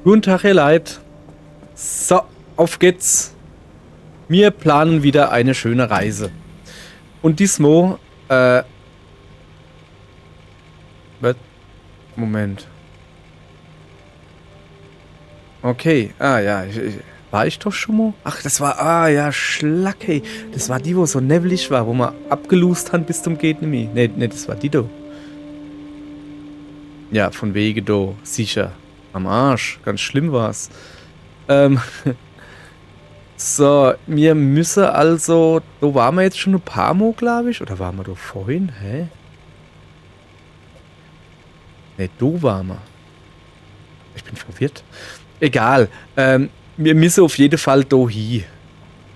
Guten Tag, ihr Leid. So, auf geht's. Wir planen wieder eine schöne Reise. Und diesmal, Moment. Okay, ja, war ich doch schon mal? Ach, das war, ja, Schlacke. Das war die, wo so neblig war, wo wir abgelust haben bis zum geht nicht mehr. Nee, das war die da. Ja, von wegen da, sicher. Am Arsch, ganz schlimm war's. Ähm, so, wir müssen also, da waren wir jetzt schon ein paar Mal, glaube ich, oder waren wir da vorhin? Hä? Ne, da waren wir. Ich bin verwirrt. Egal, wir müssen auf jeden Fall da hin.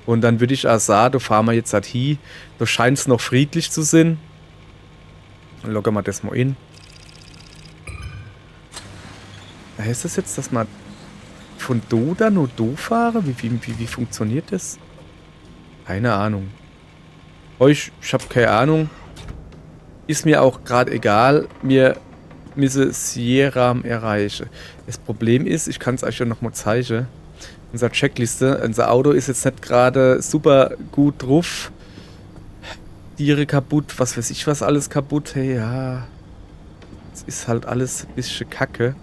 Und dann würde ich auch sagen, da fahren wir jetzt halt hin. Da scheint es noch friedlich zu sein. Dann loggen wir das mal in. Heißt das jetzt, dass man von da dann nur da fahren? Wie funktioniert das? Keine Ahnung. Ich habe keine Ahnung. Ist mir auch gerade egal. Wir müssen Sierra erreichen. Das Problem ist, ich kann es euch ja nochmal zeigen. Unsere Checkliste, unser Auto ist jetzt nicht gerade super gut drauf. Tiere kaputt, was weiß ich was alles kaputt. Hey, ja. Es ist halt alles ein bisschen kacke.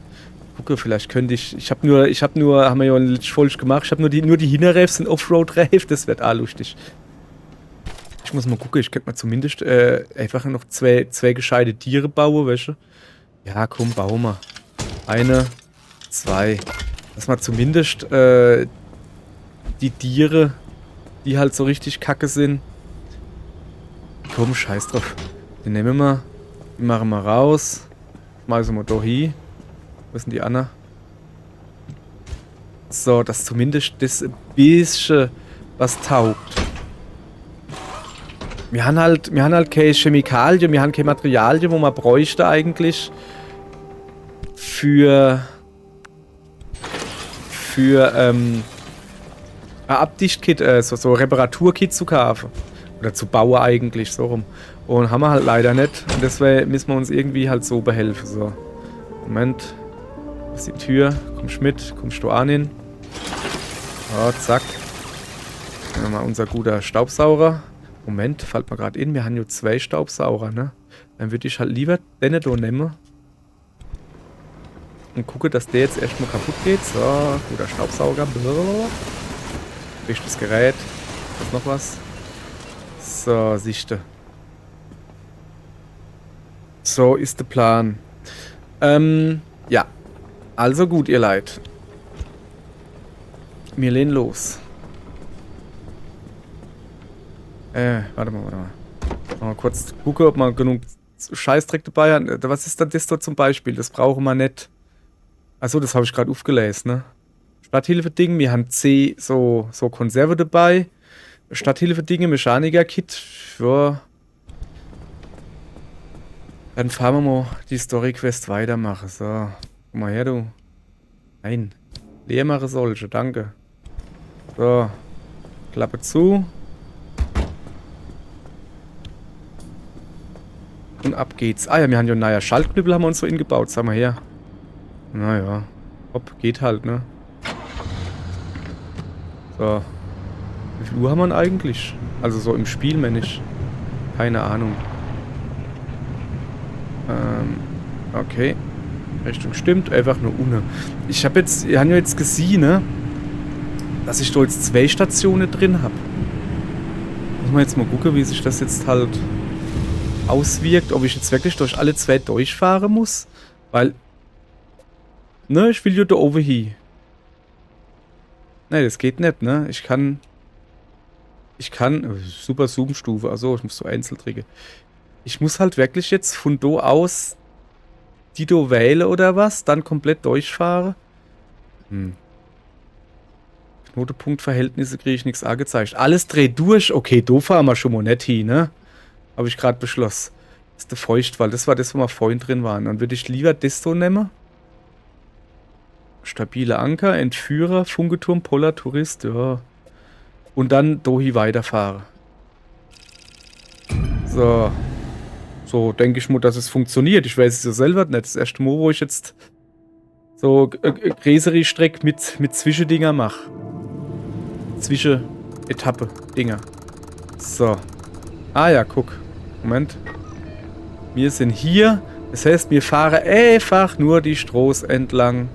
Gucke, vielleicht könnte ich habe nur, haben wir ja nicht falsch gemacht, ich habe nur die Hinterräfs und Offroad-Reif, das wird auch lustig. Ich muss mal gucken, ich könnte mal zumindest einfach noch zwei gescheite Tiere bauen, weißt du? Ja, komm, bauen wir. Eine, zwei. Dass man zumindest die Tiere, die halt so richtig kacke sind. Komm, scheiß drauf. Den nehmen wir. Den machen wir raus. Schmeißen wir da hin. Wo ist denn die Anna? So, dass zumindest das ein bisschen was taugt. Wir haben halt keine Chemikalien, wir haben keine Materialien, wo man bräuchte eigentlich für ein Abdichtkit, so Reparaturkit zu kaufen. Oder zu bauen eigentlich, so rum. Und haben wir halt leider nicht. Und deswegen müssen wir uns irgendwie halt so behelfen. So. Moment. Das ist die Tür. Kommst mit, kommst du an hin. Oh, zack. Dann haben wir unser guter Staubsauger. Moment, fällt mir gerade in, wir haben ja 2 Staubsauger, ne? Dann würde ich halt lieber den hier nehmen. Und gucke, dass der jetzt erstmal kaputt geht. So, guter Staubsauger. Wichtiges Gerät. Ist noch was? So, siehste. So ist der Plan. Ja. Also gut, ihr Leid. Wir lehnen los. Warte mal. Mal kurz gucken, ob man genug Scheißdreck dabei hat. Was ist denn das da zum Beispiel? Das brauchen wir nicht. Achso, das habe ich gerade aufgelesen, ne? Stadthilfe-Ding, wir haben so Konserve dabei. Stadthilfe-Dinge, Mechaniker-Kit. Ja. Dann fahren wir mal die Story-Quest weitermachen. So. Guck mal her, du. Nein. Leer mache solche, danke. So. Klappe zu. Und ab geht's. Ah ja, wir haben ja einen neuen Schaltknüppel haben wir uns so ingebaut. Sag mal her. Naja. Hopp, geht halt, ne? So. Wie viel Uhr haben wir denn eigentlich? Also so im Spiel, meine ich. Keine Ahnung. Okay. Richtung stimmt, einfach nur ohne. Ich habe ja jetzt gesehen, ne? Dass ich da jetzt 2 Stationen drin habe. Muss man jetzt mal gucken, wie sich das jetzt halt auswirkt. Ob ich jetzt wirklich durch alle 2 durchfahren muss. Weil, ne, ich will ja da oben hin. Ne, das geht nicht, ne? Ich kann super Zoom-Stufe, also ich muss so einzeln drücken. Ich muss halt wirklich jetzt von da aus die da wählen oder was, dann komplett durchfahren. Knotenpunktverhältnisse kriege ich nichts angezeigt. Alles dreht durch. Okay, da fahren wir schon mal nicht hin, ne? Habe ich gerade beschlossen. Das ist der Feuchtwald. Das war das, wo wir vorhin drin waren. Dann würde ich lieber das so nehmen. Stabile Anker, Entführer, Funketurm, Polar, Tourist, ja. Und dann Dohi weiterfahren. So. So denke ich mal, dass es funktioniert. Ich weiß es ja selber nicht. Das erste Mal, wo ich jetzt so so größere Strecke mit Zwischendinger mache. Zwischen-Etappe-Dinger. So. Ah ja, guck. Moment. Wir sind hier. Das heißt, wir fahren einfach nur die Straße entlang.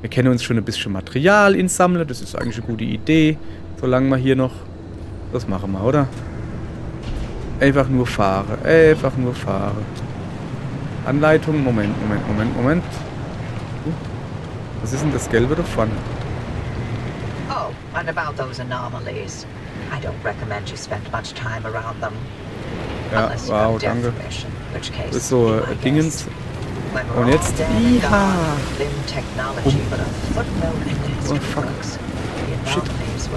Wir können uns schon ein bisschen Material insammeln. Das ist eigentlich eine gute Idee. Solange wir hier noch... Das machen wir, oder? Einfach nur fahren. Einfach nur fahren. Anleitung. Moment. Was ist denn das Gelbe da vorne? Oh, and about those anomalies. I don't recommend you spend much time around them. Ja, wow, danke. Das ist so Dingens. Und jetzt... Iha! Oh, fuck. Shit.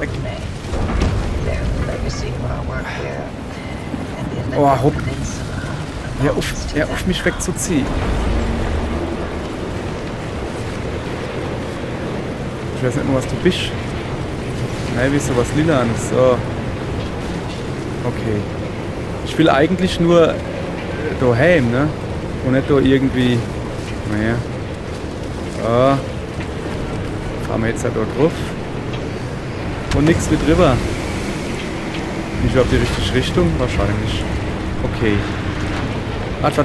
Weg. Oh, hopp. Hör auf mich wegzuziehen. Ich weiß nicht nur, was du bist. Nein, wie ist sowas Lilanes? So. Okay. Ich will eigentlich nur daheim, ne? Und nicht da irgendwie... Naja. So. Fahren wir jetzt halt da drauf. Und nix mit drüber. Bin ich überhaupt die richtige Richtung? Wahrscheinlich. Okay. Warte.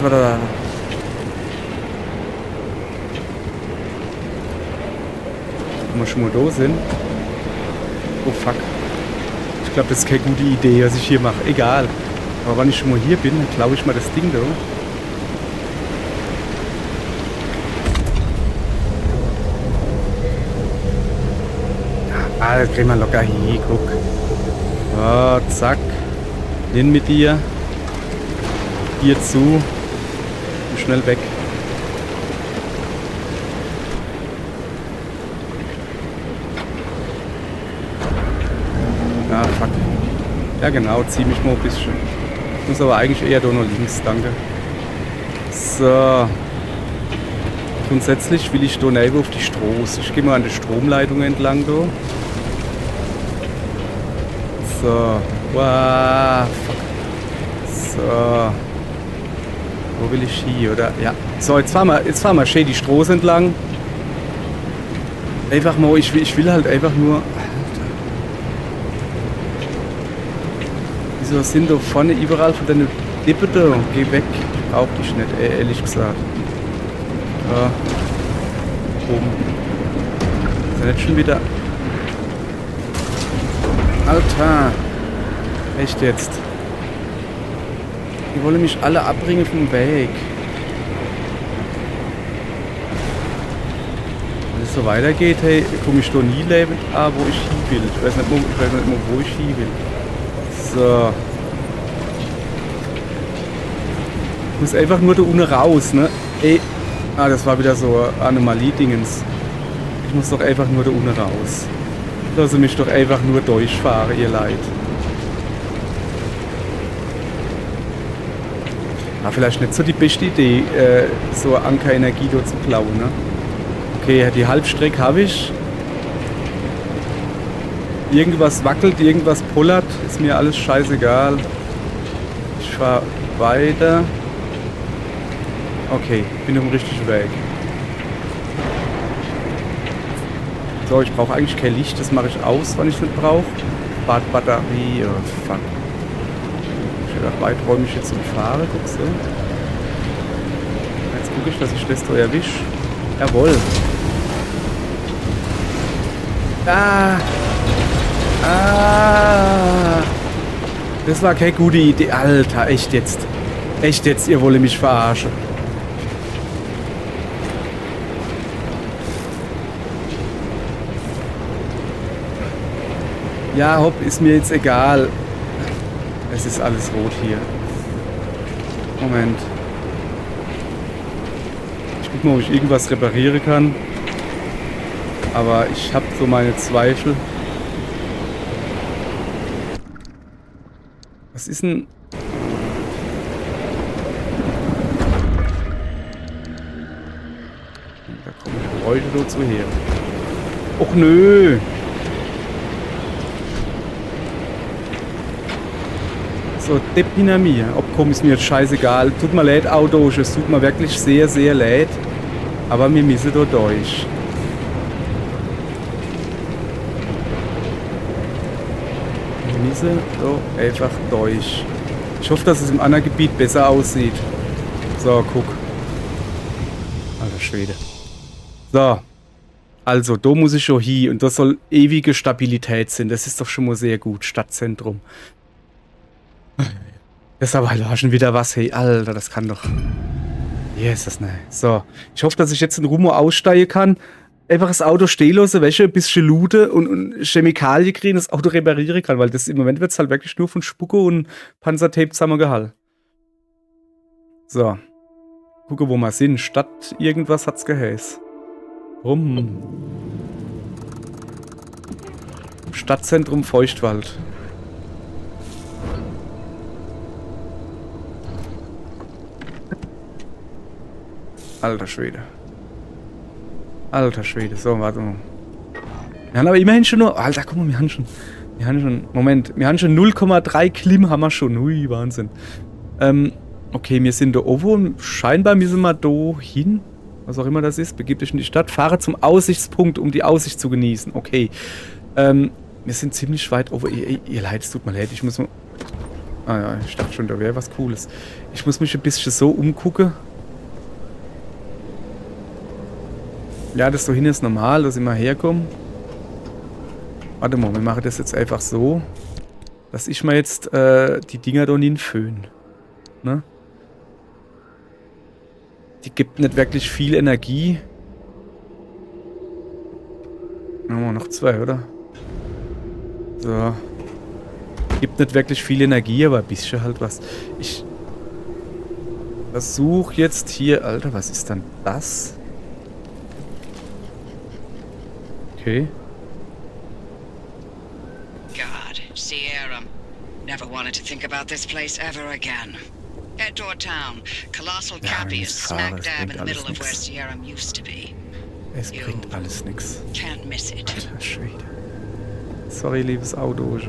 Wenn wir schon mal da sind. Oh fuck. Ich glaube, das ist keine gute Idee, was ich hier mache. Egal. Aber wenn ich schon mal hier bin, dann klaue ich mal das Ding da. Ah, das kriegen wir locker hin, guck. So, zack. Hin mit dir. Hier zu. Und schnell weg. Ah, fuck. Ja genau, zieh mich mal ein bisschen. Ich muss aber eigentlich eher da noch links, danke. So. Grundsätzlich will ich da neben auf die Straße. Ich gehe mal an der Stromleitung entlang da. So. Wow, fuck. So. Wo will ich hier, oder? Ja. So, jetzt fahren wir schön die Straße entlang. Einfach mal, ich will halt einfach nur... Wieso sind da vorne überall von deinen Lippen da? Geh weg. Brauch dich nicht, ehrlich gesagt. Ja. Oben. Ist ja nicht schon wieder... Alter. Echt jetzt. Die wollen mich alle abbringen vom Weg. Wenn es so weitergeht, hey, komme ich da nie lebend an, wo ich hin will. Ich weiß nicht mehr, wo ich hin will. So. Ich muss einfach nur da unten raus, ne? Ey. Ah, das war wieder so Anomalie-Dingens. Ich muss doch einfach nur da unten raus. Lass mich doch einfach nur durchfahren, ihr Leid. Ah, vielleicht nicht so die beste Idee, so Anker-Energie dort zu klauen, ne? Okay, die Halbstrecke habe ich. Irgendwas wackelt, irgendwas pullert, ist mir alles scheißegal. Ich fahre weiter. Okay, bin auf dem richtigen Weg. So, ich brauche eigentlich kein Licht, das mache ich aus, wenn ich nicht brauche. Batterie, oh fuck. Ich werde weiträumig jetzt fahre, guckst du. Jetzt gucke ich, dass ich das da erwische. Jawohl. Ah! Das war keine gute Idee. Alter, echt jetzt. Echt jetzt, ihr wollt mich verarschen. Ja, hopp, ist mir jetzt egal. Es ist alles rot hier. Moment. Ich guck mal, ob ich irgendwas reparieren kann. Aber ich habe so meine Zweifel. Was ist denn... Da kommen Geräusche dazu her. Och nö! So, Depp hinter mir. Ob ist mir jetzt scheißegal. Tut mir leid, Auto. Es tut mir wirklich sehr, sehr leid. Aber wir müssen da durch. müssen so einfach durch. Ich hoffe, dass es im anderen Gebiet besser aussieht. So, guck. Alter Schwede. So. Also, da muss ich schon hin. Und das soll ewige Stabilität sein. Das ist doch schon mal sehr gut. Stadtzentrum. Das ist aber halt auch schon wieder was. Hey, Alter, das kann doch... Jesus, ne. So. Ich hoffe, dass ich jetzt in Rumo aussteigen kann. Einfach das Auto stehen lassen, Wäsche, ein bisschen looten und Chemikalien kriegen, das Auto reparieren kann. Weil das im Moment wird es halt wirklich nur von Spucke und Panzertape zusammengehalten. So. Gucke, wo wir sind. Stadt irgendwas hat's geheiß. Stadtzentrum Feuchtwald. Alter Schwede. Alter Schwede. So, warte mal. Wir haben aber immerhin schon nur... Alter, guck mal, wir haben schon... Moment. Wir haben schon 0,3 Klim haben wir schon. Ui, Wahnsinn. Okay, wir sind da oben. Scheinbar müssen wir da hin. Was auch immer das ist. Begib dich in die Stadt. Fahre zum Aussichtspunkt, um die Aussicht zu genießen. Okay. Wir sind ziemlich weit oben. Ihr Leid, es tut mir leid. Ich muss mal... Ah ja, ich dachte schon, da wäre was Cooles. Ich muss mich ein bisschen so umgucken. Ja, das so hin ist normal, dass ich mal herkomme. Warte mal, wir machen das jetzt einfach so, dass ich mal jetzt die Dinger da hinföhne. Ne? Die gibt nicht wirklich viel Energie. Machen wir noch 2, oder? So. Gibt nicht wirklich viel Energie, aber ein bisschen halt was. Ich versuche jetzt hier... Alter, was ist dann das? Okay. God, Sierra. Never wanted to think about this place ever again. Head toward town. Colossal Cappy is smack dab in the middle of where Sierra used to be. Es bringt alles nix. Can't miss it. Alter Schwede. Sorry, liebes Auto.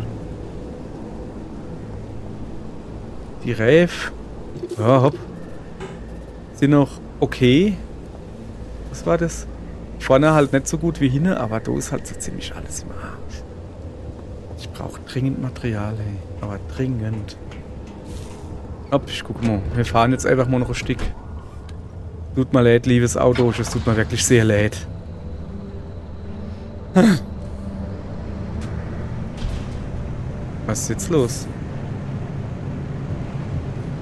Die Räf. Ja, hopp. Sind noch okay. Was war das? Vorne halt nicht so gut wie hinten, aber da ist halt so ziemlich alles im Arsch. Ich brauche dringend Material, ey. Aber dringend. Hopp, ich guck mal. Wir fahren jetzt einfach mal noch ein Stück. Tut mir leid, liebes Auto. Es tut mir wirklich sehr leid. Was ist jetzt los?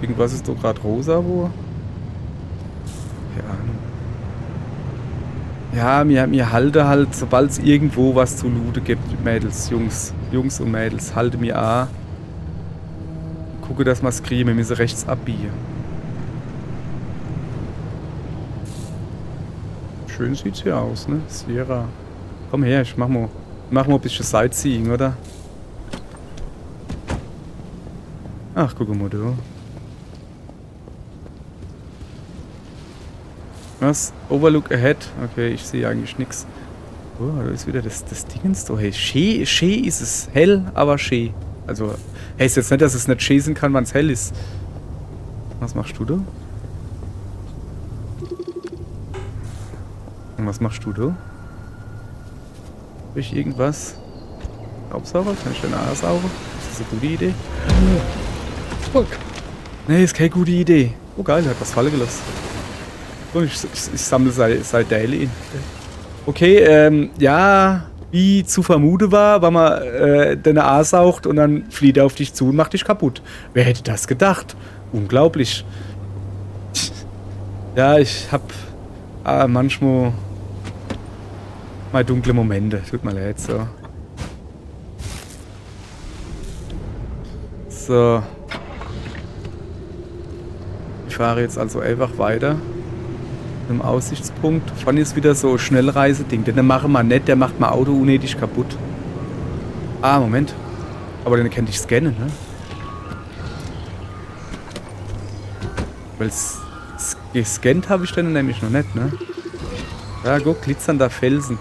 Irgendwas ist doch gerade rosa, wo? Keine Ahnung. Ja, mir halte halt, sobald es irgendwo was zu looten gibt, Mädels, Jungs und Mädels, halte mir an. Gucke, dass wir es kriegen, wir müssen rechts abbiegen. Schön sieht's hier aus, ne? Sierra. Komm her, ich mach mal ein bisschen Sightseeing, oder? Ach, guck mal, du. Was? Overlook ahead? Okay, ich sehe eigentlich nichts. Oh, da ist wieder das Dingens da. Hey, schee ist es. Hell, aber schee. Also, heißt jetzt nicht, dass es nicht schießen kann, wenn es hell ist. Was machst du da? Und was machst du da? Hab ich irgendwas? Staubsauger? Kann ich den Aas saugen? Ist das eine gute Idee? Fuck. Nee, ist keine gute Idee. Oh geil, hat was fallen gelassen. Ich sammle seit Daily. Okay, ja, wie zu vermuten war, wenn man deine A saugt und dann flieht er auf dich zu und macht dich kaputt. Wer hätte das gedacht? Unglaublich. Ja, ich hab manchmal mal dunkle Momente. Tut mir leid, so. So. Ich fahre jetzt also einfach weiter. Im Aussichtspunkt. Vorne ist wieder so Schnellreiseding. Den machen wir nicht, der macht mein Auto unnötig kaputt. Ah, Moment. Aber den kann ich scannen, ne? Weil gescannt habe ich den nämlich noch nicht, ne? Ja, guck, glitzernder Felsen.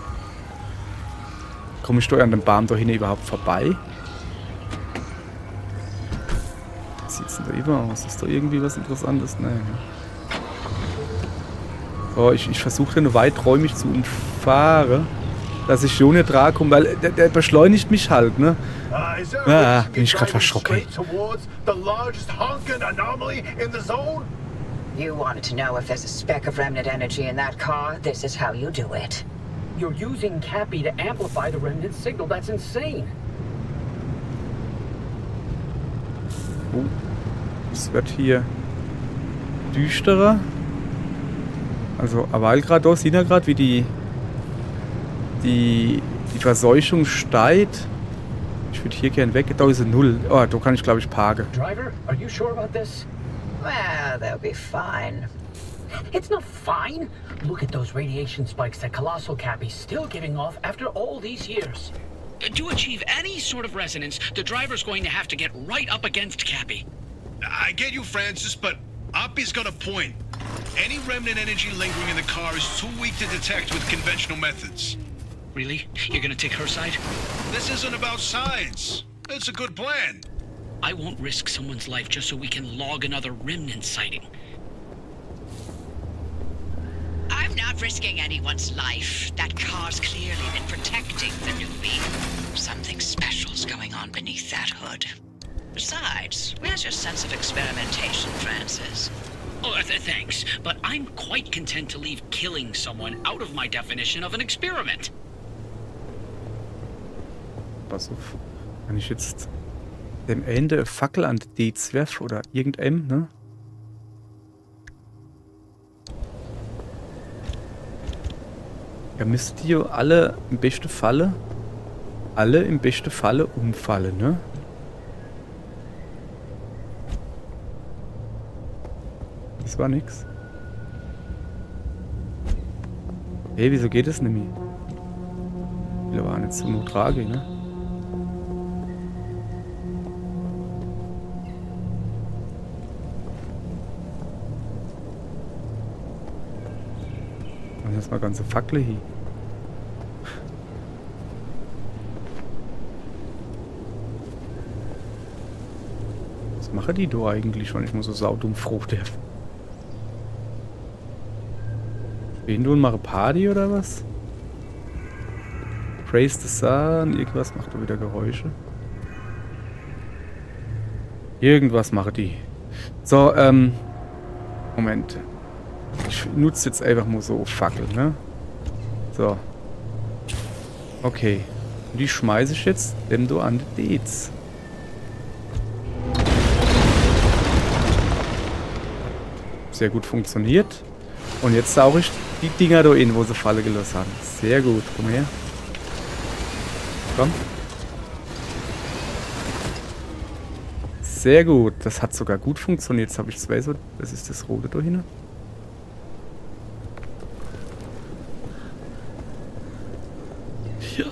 Komme ich da an dem Baum da hinten überhaupt vorbei? Wie sieht's denn da über aus? Ist da irgendwie was Interessantes? Nein. So, ich versuche den weiträumig zu umfahren. dass ich schon nicht dran komme, weil der beschleunigt mich halt, ne? Bin ich gerade verschrocken. You wanted to know if there's a speck of remnant energy in that car? This is how you do it. You're using Cappy to amplify the remnant signal. That's insane. Oh, es wird hier düsterer. Also, weil gerade da sieht er gerade, wie die Verseuchung steigt. Ich würde hier gern weg. Da ist eine 0. Oh, da kann ich, glaube ich, parken. Driver, are you sure about this? Well, they'll be fine. It's not fine. Look at those radiation spikes that Colossal Cappy's still giving off after all these years. To achieve any sort of resonance, the driver's going to have to get right up against Cappy. I get you, Francis, but Oppie's got a point. Any remnant energy lingering in the car is too weak to detect with conventional methods. Really? You're gonna take her side? This isn't about science. It's a good plan. I won't risk someone's life just so we can log another remnant sighting. I'm not risking anyone's life. That car's clearly been protecting the newbie. Something special's going on beneath that hood. Besides, where's your sense of experimentation, Francis? Oh, thanks, but I'm quite content to leave killing someone out of my definition of an experiment. Pass auf. Wenn ich jetzt dem Ende eine Fackel an die werf oder irgendeinem, ne? Ja, müsst ihr alle im besten Falle umfallen, ne? Das war nix. Hey, wieso geht es nämlich? Wir waren jetzt so nur tragisch, ne? Und jetzt mal ganze Fackel hier. Was machen die da eigentlich, wenn ich mal so saudumm froh darf? Wen du und mache Party oder was? Praise the Sun, irgendwas macht da wieder Geräusche. Irgendwas macht die. So, Moment. Ich nutze jetzt einfach mal so Fackel, ne? So. Okay. Und die schmeiße ich jetzt dem du an die Dates. Sehr gut funktioniert. Und jetzt sauge ich die Dinger da in, wo sie Falle gelassen haben. Sehr gut. Komm her. Komm. Sehr gut. Das hat sogar gut funktioniert. Jetzt habe ich zwei so. Das ist das rote da hinten. Ja.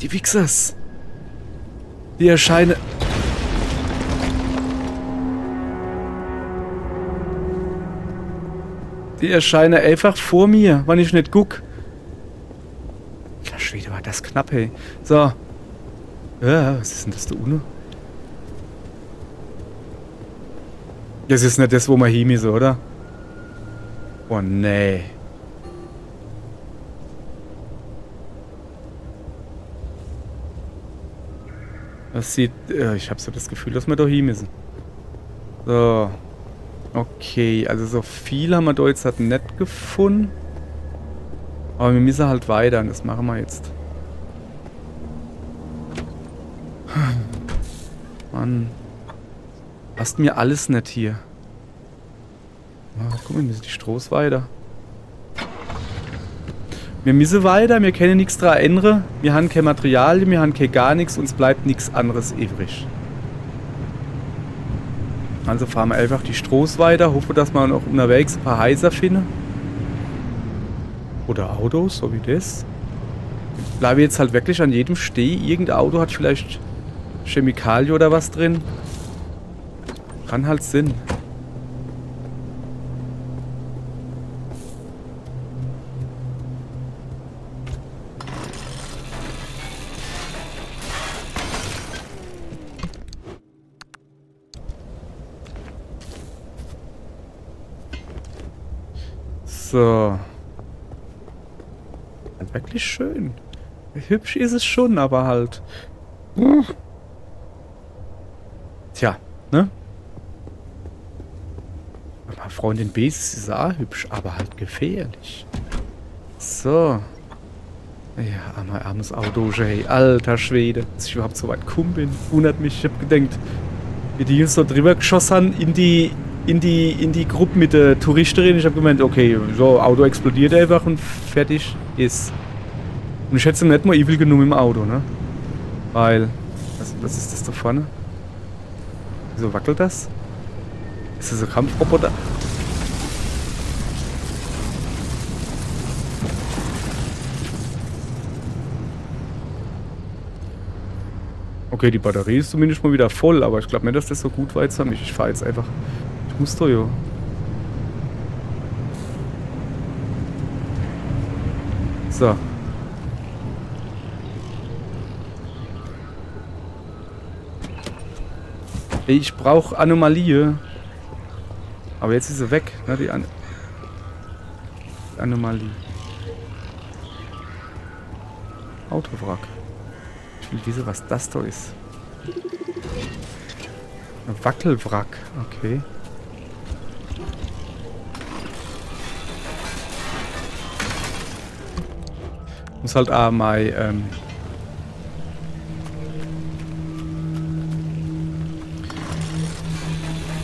Die Wichsers. Die erscheinen. Die erscheinen einfach vor mir, wenn ich nicht guck. Ja, Schwede, war das knapp, hey. So. Ja, was ist denn das da unten? Das ist nicht das, wo man hinmisse, oder? Oh, nee. Das sieht... ich habe so das Gefühl, dass wir da hinmüssen. So. Okay, also so viel haben wir da jetzt halt nicht gefunden. Aber wir müssen halt weiter und das machen wir jetzt. Mann. Passt mir alles nicht hier. Oh, guck mal, wir müssen die Strohs weiter. Wir müssen weiter, wir können nichts daran ändern. Wir haben kein Material, wir haben kein gar nichts, uns bleibt nichts anderes übrig. Also fahren wir einfach die Strohs weiter, hoffe, dass wir noch unterwegs ein paar Heiser finden. Oder Autos, so wie das. Ich bleibe jetzt halt wirklich an jedem Steh. Irgendein Auto hat vielleicht Chemikalie oder was drin. Kann halt Sinn. So. Wirklich schön. Hübsch ist es schon, aber halt... Tja, ne? Aber Freundin B ist auch hübsch, aber halt gefährlich. So. Ja, mein armes Auto, hey, alter Schwede. Dass ich überhaupt so weit gekommen bin. Wundert mich. Ich hab gedacht, wie die Jungs so drüber geschossen haben in die Gruppe mit der Touristin. Ich hab gemeint, okay, so, Auto explodiert einfach und fertig ist. Und ich hätte nicht mal evil genug im Auto, ne? Weil, was ist das da vorne? Wieso wackelt das? Ist das ein Kampfroboter? Okay, die Batterie ist zumindest mal wieder voll, aber ich glaube nicht, dass das so gut war jetzt für mich. Ich fahre jetzt einfach. Ich muss doch, jo. So. Ey, ich brauche Anomalie. Aber jetzt ist sie weg, ne, die Anomalie. Autowrack. Ich will wissen, was das da ist. Ein Wackelwrack, okay. Muss halt auch mal,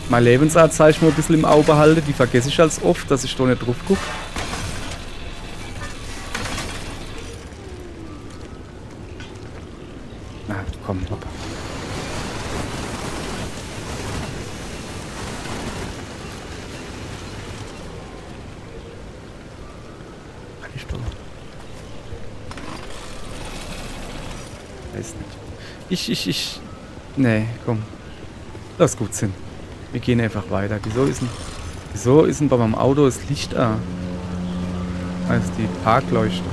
meine Lebensanzeichen mal ein bisschen im Auge behalten. Die vergesse ich als oft, dass ich da nicht drauf gucke. Na, komm, hopp. Kann ich doch. Weiß nicht. Nee, komm. Lass gut sein. Wir gehen einfach weiter. Wieso ist denn bei meinem Auto das Licht an? Also die Parkleuchte.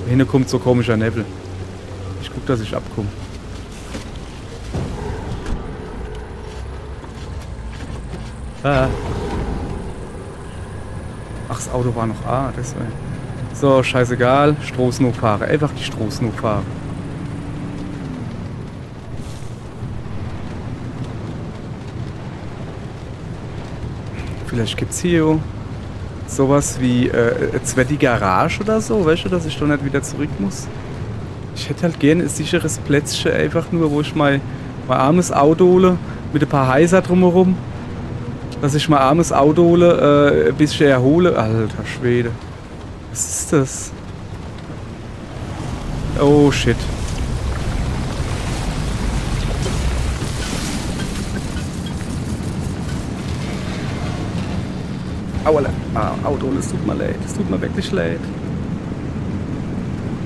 Da hinten kommt so komischer Nebel. Ich guck, dass ich abkomme. Ah. Ach, das Auto war noch A. Deswegen. So, scheißegal. Straßen hochfahren. Einfach die Straßen hochfahren. Vielleicht gibt es hier sowas wie zweite Garage oder so, weißt du, dass ich da nicht wieder zurück muss. Ich hätte halt gerne ein sicheres Plätzchen, einfach nur, wo ich mein armes Auto hole, mit ein paar Heiser drumherum. Dass ich mein armes Auto hole, ein bisschen erhole. Alter Schwede. Was ist das? Oh shit. Aua, Auto, es tut mir leid. Es tut mir wirklich leid.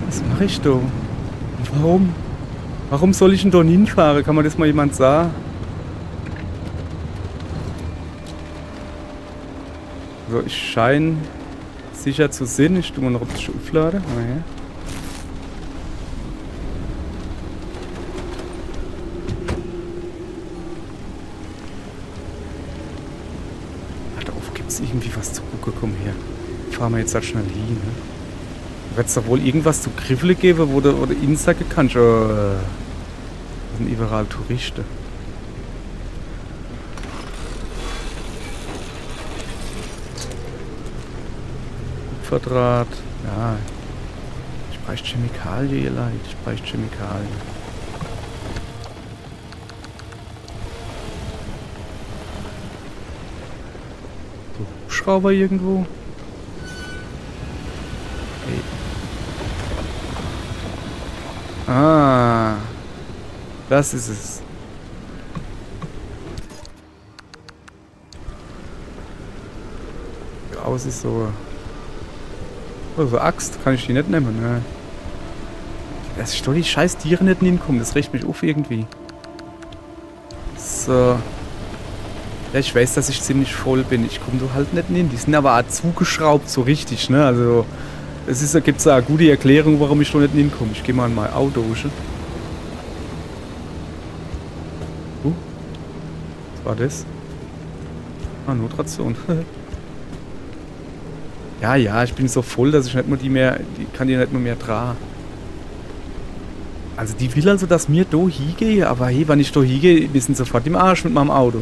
Was mache ich da? Warum? Warum soll ich denn da hinfahren? Kann mir das mal jemand sagen? So, ich scheine sicher zu sein. Ich tue mal noch ein bisschen aufladen. Naja. Irgendwie was zu gucken, komm her. Fahren wir jetzt halt schnell hin. Ne? Wird es doch wohl irgendwas zu Griffle geben, wo du Insagen kannst. Das sind überall Touristen. Kupferdraht. Ja. Ich brauche Chemikalien, ihr Leid. Ich brauche Chemikalien. Hubschrauber irgendwo? Hey. Ah. Das ist es. Aus ist so. Oh, so Axt kann ich die nicht nehmen, ne? Dass ich doch die scheiß Tiere nicht hinkommen, das riecht mich auf irgendwie. So. Ja, ich weiß, dass ich ziemlich voll bin. Ich komme da halt nicht hin. Die sind aber auch zugeschraubt, so richtig, ne? Also, gibt es da eine gute Erklärung, warum ich da nicht hinkomme. Ich gehe mal in mein Auto. Was war das? Ah, Notration. Ja, ja, ich bin so voll, dass ich nicht mehr kann die nicht mehr tragen. Also die will also, dass mir da hingehe, aber hey, wenn ich da hingehe, wir sind sofort im Arsch mit meinem Auto.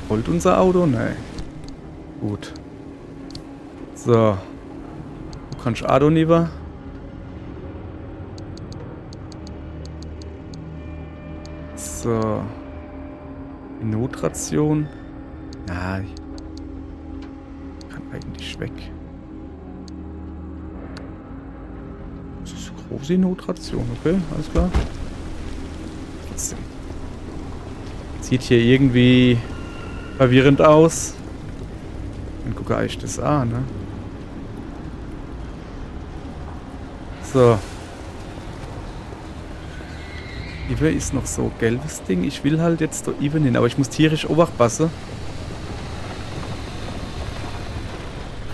Wollt unser Auto? Nein. Gut. So. Du kannst Auto nehmen. So. Die Notration. Na, kann eigentlich weg. Das ist eine große Notration, okay, alles klar. Trotzdem. Sieht hier irgendwie verwirrend aus. Dann gucke ich das an, ne? So. Hier ist noch so gelbes Ding. Ich will halt jetzt da even hin, aber ich muss tierisch Obacht passen.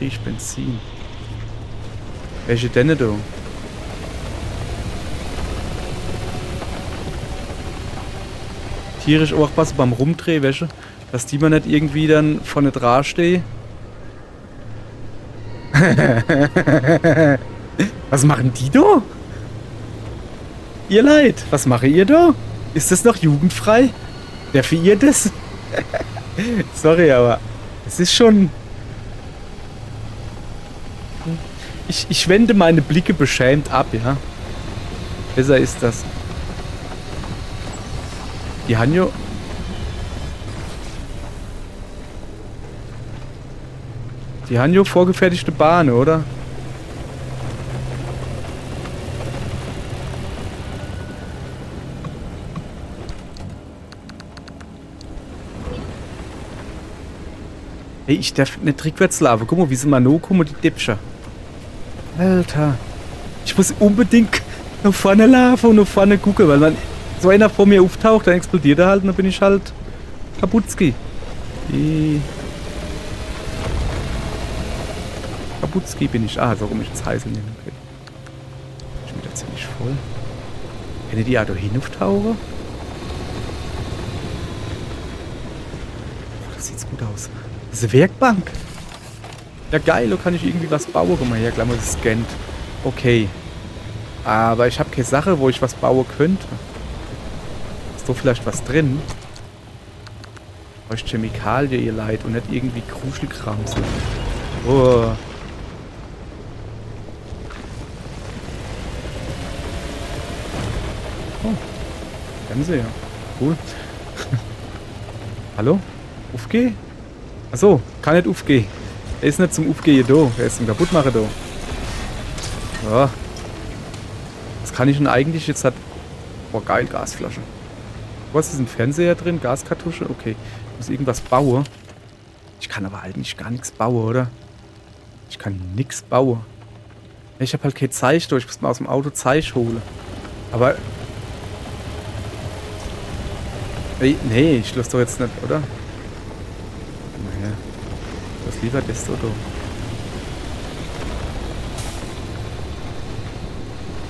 Riech Benzin. Welche denn da? Tierisch Obacht passen beim Rumdrehen, welche? Dass die mal nicht irgendwie dann vorne dran stehen. Was machen die da? Ihr Leid, was macht ihr da? Ist das noch jugendfrei? Darf ihr das? Sorry, aber es ist schon... Ich wende meine Blicke beschämt ab, ja. Besser ist das. Die Hanjo... Die Hanjo vorgefertigte Bahn, oder? Hey, ich darf nicht rückwärts laufen. Guck mal, wie sie mal noch kommen, die Dipscher. Alter. Ich muss unbedingt nach vorne laufen und nach vorne gucken, weil wenn so einer vor mir auftaucht, dann explodiert er halt und dann bin ich halt Kaputski. Kaputski bin ich. Ah, warum ich das heiße nehme. Okay. Ich bin wieder ziemlich voll. Kann ich die Auto hin auftauchen? Oh, das sieht gut aus. Das ist eine Werkbank. Ja geil, da kann ich irgendwie was bauen. Guck mal her, gleich mal gescannt. Okay. Aber ich habe keine Sache, wo ich was bauen könnte. Ist da vielleicht was drin? Euch Chemikalien, ihr Leid, und nicht irgendwie Kruschelkram. Oh. Oh. Fernseher. Cool. Hallo? Aufgeh? Achso, kann nicht aufgehen. Er ist nicht zum Aufgehen da. Er ist zum Kaputtmachen da. So. Was kann ich denn eigentlich jetzt? Boah, geil, Gasflasche. Was ist ein Fernseher drin? Gaskartusche? Okay. Ich muss irgendwas bauen. Ich kann aber eigentlich gar nichts bauen, oder? Ich kann nichts bauen. Ich habe halt kein Zeich da. Ich muss mal aus dem Auto Zeich holen. Aber... Nee, ich lasse doch jetzt nicht, oder? Was liefert das da?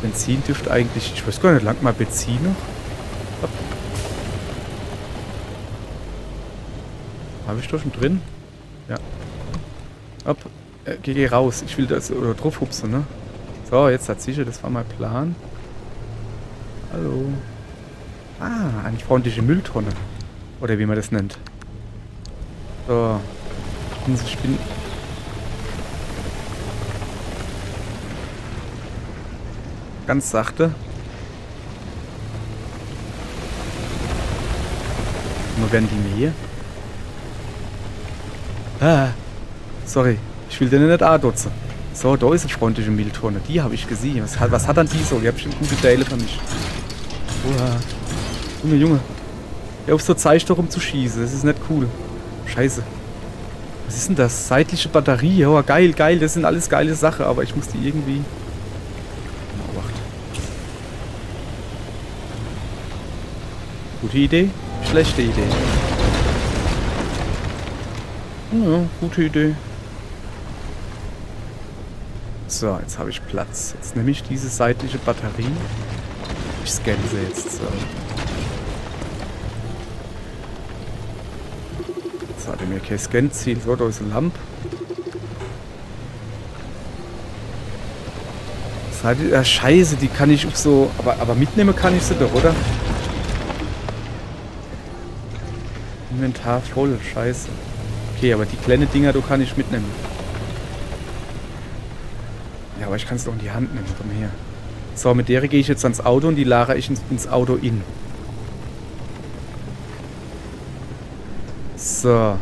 Benzin dürfte eigentlich... Ich weiß gar nicht, lang mal Benzin noch. Hopp. Habe ich da schon drin? Ja. Hopp. Geh raus. Ich will das oder drauf hupsen, ne? So, jetzt hat sicher, das war mein Plan. Hallo. Ah, eine freundliche Mülltonne. Oder wie man das nennt. So. Ich bin... Ganz sachte. Nur werden die Nähe. Ah. Sorry. Ich will den nicht andotzen. So, da ist eine freundliche Mülltonne. Die habe ich gesehen. Was hat dann die so? Die hat bestimmt gute Teile für mich. Uah. Junge. Hör auf so Zeich doch rumzuschießen. Das ist nicht cool. Scheiße. Was ist denn das? Seitliche Batterie. Oh, geil, geil. Das sind alles geile Sachen, aber ich muss die irgendwie... Oh, wacht. Gute Idee? Schlechte Idee. Ja, gute Idee. So, jetzt habe ich Platz. Jetzt nehme ich diese seitliche Batterie. Ich scanne sie jetzt. So. Das hatte mir kein Scan-Ziel. So, da ist eine Lampe. Scheiße, die kann ich auch so... Aber mitnehmen kann ich sie doch, oder? Inventar voll, scheiße. Okay, aber die kleinen Dinger, du kann ich mitnehmen. Ja, aber ich kann es doch in die Hand nehmen. Komm her. So, mit der gehe ich jetzt ans Auto und die lagere ich ins Auto in. So.